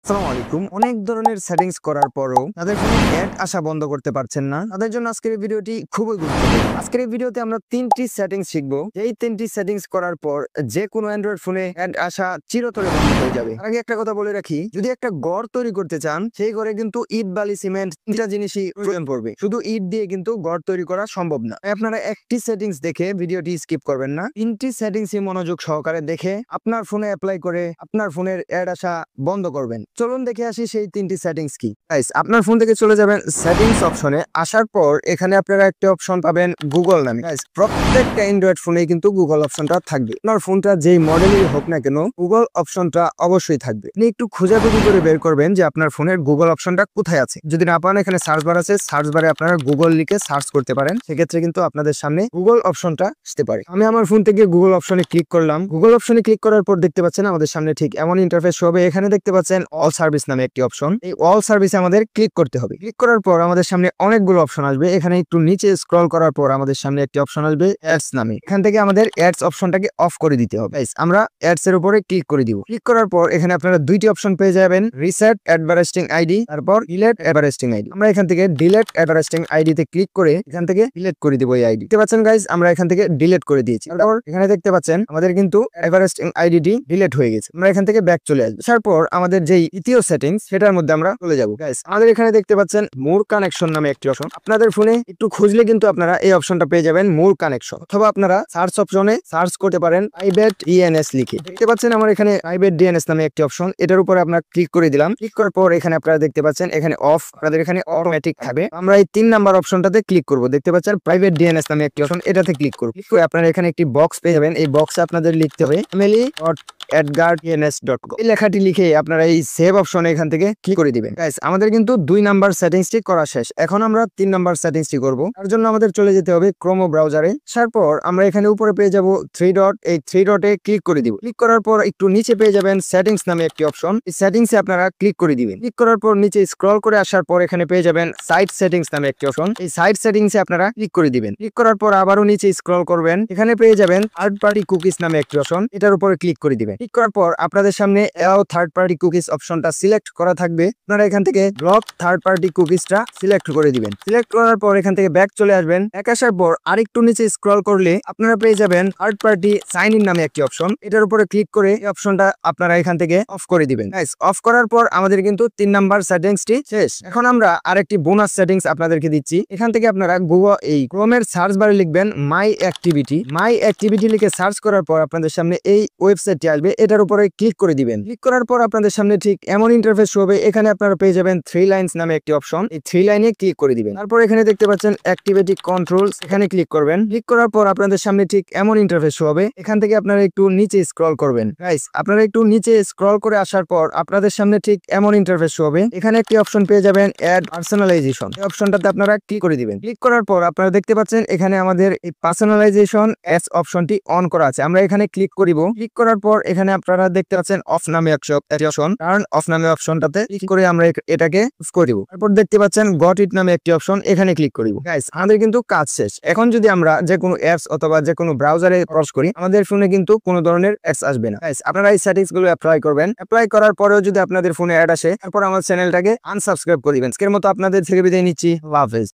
আসসালামু আলাইকুম। অনেক ধরনের সেটিংস করার পরও তাদের কোনো অ্যাড আসা বন্ধ করতে পারছেন না, তাদের জন্য আজকের এই ভিডিওটি খুবই গুরুত্বপূর্ণ। আজকের এই ভিডিওতে আমরা 3টি সেটিংস শিখবো। এই 3টি সেটিংস করার পর যে কোনো অ্যান্ড্রয়েড ফোনে অ্যাড আসা চিরতরে বন্ধ হয়ে যাবে। তার আগে একটা কথা বলে রাখি, যদি একটা ঘর তৈরি করতে চান, সেই ঘরে কিন্তু ইট, বালি, সিমেন্ট তিনটা জিনিসই প্রয়োজন পড়বে। শুধু ইট দিয়ে কিন্তু ঘর তৈরি করা সম্ভব না। তাই আপনারা একটি সেটিংস দেখে ভিডিওটি স্কিপ করবেন না, 3টি সেটিংসই মনোযোগ সহকারে দেখে আপনার ফোনে অ্যাপ্লাই করে আপনার ফোনের অ্যাড আসা বন্ধ করবেন। চলুন দেখে আসি সেই 3টি সেটিংস কি। গাইস, আপনার ফোন থেকে চলে যাবেন সেটিংস অপশনে। আসার পর এখানে আপনারা একটা অপশন পাবেন গুগল নামে। গাইস, প্রত্যেকটা অ্যান্ড্রয়েড ফোনে কিন্তু গুগল অপশনটা থাকবে। আপনার ফোনটা যেই মডেলেরই হোক না কেন, গুগল অপশনটা অবশ্যই থাকবে। আপনি একটু খোঁজাখুঁজি করে বের করবেন যে আপনার ফোনের গুগল অপশনটা কোথায় আছে। যদি না পান, এখানে সার্চ বার আছে, সার্চ বারে আপনারা গুগল লিখে সার্চ করতে পারেন। সেক্ষেত্রে কিন্তু আপনাদের সামনে গুগল অপশনটা আসতে পারে। আমি আমার ফোন থেকে গুগল অপশনে ক্লিক করলাম। গুগল অপশনে ক্লিক করার পর দেখতে পাচ্ছেন আমাদের সামনে ঠিক এমন ইন্টারফেস হবে। এখানে দেখতে পাচ্ছেন অল সার্ভিস নামে একটি অপশন। এই অল সার্ভিসে আমাদের ক্লিক করতে হবে। ক্লিক করার পর আমাদের সামনে অনেকগুলো অপশন আসবে। এখানে একটু নিচে স্ক্রল করার পর আমাদের সামনে একটি অপশন আসবে অ্যাডস নামে। এখান থেকে আমাদের অ্যাডস অপশনটাকে অফ করে দিতে হবে। আমরা অ্যাডস এর উপরে ক্লিক করে দিব। ক্লিক করার পর এখানে আপনারা দুইটি অপশন পেয়ে যাবেন, রিসেট অ্যাডভার্টাইজিং আইডি, তারপর ডিলিট অ্যাডভার্টাইজিং আইডি। আমরা এখান থেকে ডিলিট অ্যাডভার্টাইজিং আইডি তে ক্লিক করে এখান থেকে ডিলিট করে দিব এই আইডি। দেখতে পাচ্ছেন গাইস, আমরা এখান থেকে ডিলিট করে দিয়েছি। তারপর এখানে দেখতে পাচ্ছেন আমাদের কিন্তু অ্যাডভার্টাইজিং আইডিটি ডিলিট হয়ে গেছে। আমরা এখান থেকে ব্যাক চলে আসবো। আসার পর আমাদের যেই দ্বিতীয় সেটিংস, সেটার মধ্যে আমরা চলে যাব। গাইস, আমাদের এখানে দেখতে পাচ্ছেন মোর কানেকশন নামে একটি অপশন। আপনাদের ফোনে একটু খুঁজলে কিন্তু আপনারা এই অপশনটা পেয়ে যাবেন, মোর কানেকশন। অথবা আপনারা সার্চ অপশনে সার্চ করতে পারেন প্রাইভেট ডিএনএস লিখে। দেখতে পাচ্ছেন আমার এখানে প্রাইভেট ডিএনএস নামে একটি অপশন। এটার উপরে আপনারা ক্লিক করে দিলাম। ক্লিক করার পর এখানে আপনারা দেখতে পাচ্ছেন এখানে অফ, আপনাদের এখানে অটোমেটিক থাকবে। আমরা এই 3 নাম্বার অপশনটাতে ক্লিক করব। দেখতে পাচ্ছেন প্রাইভেট ডিএনএস নামে একটি অপশন, এটাতে ক্লিক করব। ক্লিক করে আপনারা এখানে একটি বক্স পেয়ে যাবেন। এই বক্সে আপনাদের লিখতে হবে emily.edgardns.com। এই লেখাটি লিখে আপনারা এই সেভ অপশনে এখান থেকে ক্লিক করে দিবেন। গাইস, আমাদের কিন্তু 2 নাম্বার সেটিংসটি করা শেষ। এখন আমরা 3 নাম্বার সেটিংসটি করব। তার জন্য আমাদের চলে যেতে হবে ক্রোম ব্রাউজারে। তারপর আমরা এখানে উপরে পেয়ে যাব 3 ডট। এই 3 ডটে ক্লিক করে দিব। ক্লিক করার পর একটু নিচে পেয়ে যাবেন সেটিংস নামে একটি অপশন। এই সেটিংসে আপনারা ক্লিক করে দিবেন। ক্লিক করার পর নিচে স্ক্রল করে আসার পর এখানে পেয়ে যাবেন সাইট সেটিংস নামে একটি অপশন। এই সাইট সেটিংসে আপনারা ক্লিক করে দিবেন। ক্লিক করার পর আবারও নিচে স্ক্রল করবেন। এখানে পেয়ে যাবেন থার্ড পার্টি কুকিজ নামে একটি অপশন। এটার উপরে ক্লিক করে দিবেন। ক্লিক করার পর আপনাদের সামনে অ্যালাউ থার্ড পার্টি কুকিজ অপশনটা সিলেক্ট করা থাকবে। আপনারা এখান থেকে ব্লক থার্ড পার্টি কুকিজটা সিলেক্ট করে দিবেন। সিলেক্ট করার পর এখান থেকে ব্যাক চলে আসবেন। ব্যাক আসার পর আরেকটু নিচে স্ক্রল করলে আপনারা পেয়ে যাবেন থার্ড পার্টি সাইন ইন নামে একটি অপশন। এটার উপরে ক্লিক করে এই অপশনটা আপনারা এখান থেকে অফ করে দিবেন। গাইস, অফ করার পর আমাদের কিন্তু 3 নাম্বার সেটিংসটি শেষ। এখন আমরা আরেকটি বোনাস সেটিংস আপনাদেরকে দিচ্ছি। এখান থেকে আপনারা গুগল এই ক্রোমের সার্চ বারে লিখবেন মাই অ্যাক্টিভিটি। মাই অ্যাক্টিভিটি লিখে সার্চ করার পর আপনাদের সামনে এই ওয়েবসাইটটি আসবে। এটার উপরে ক্লিক করে দিবেন। ক্লিক করার পর আপনাদের সামনে ঠিক এমন ইন্টারফেস হবে। এখানে আপনারা পেয়ে যাবেন 3 লাইনস নামে একটি অপশন। এই 3 লাইনে ক্লিক করে দিবেন। তারপর এখানে দেখতে পাচ্ছেন অ্যাক্টিভিটি কন্ট্রোলস, এখানে ক্লিক করবেন। ক্লিক করার পর আপনাদের সামনে ঠিক এমন ইন্টারফেস হবে। এখান থেকে আপনারা একটু নিচে স্ক্রল করবেন। গাইস, আপনারা একটু নিচে স্ক্রল করে আসার পর আপনাদের সামনে ঠিক এমন ইন্টারফেস হবে। এখানে একটি অপশন পেয়ে যাবেন অ্যাড পার্সোনালাইজেশন। এই অপশনটাতে আপনারা ক্লিক করে দিবেন। ক্লিক করার পর আপনারা দেখতে পাচ্ছেন এখানে আমাদের এই পার্সোনালাইজেশন এস অপশনটি অন করা আছে। আমরা এখানে ক্লিক করিব। ক্লিক করার পর এখানে আপনারা দেখতে পাচ্ছেন অফ নামে অপশন, টার্ন অফ নামে অপশনটাতে ক্লিক করে আমরা এটাকে অফ করে দিব। তারপর দেখতে পাচ্ছেন গট ইট নামে একটি অপশন, এখানে ক্লিক করিব। গাইস, আমাদের কিন্তু কাজ শেষ। এখন যদি আমরা যে কোনো অ্যাপস অথবা যে কোনো ব্রাউজারে ক্রস করি, আমাদের ফোনে কিন্তু কোনো ধরনের অ্যাডস আসবে না। গাইস, আপনারা এই সেটিংস গুলো অ্যাপ্লাই করবেন। অ্যাপ্লাই করার পরেও যদি আপনাদের ফোনে অ্যাড আসে, তারপর আমার চ্যানেলটাকে আনসাবস্ক্রাইব করে দিবেন। আজকের মতো আপনাদের থেকে বিদায় নিচ্ছি। আল্লাহ হাফেজ।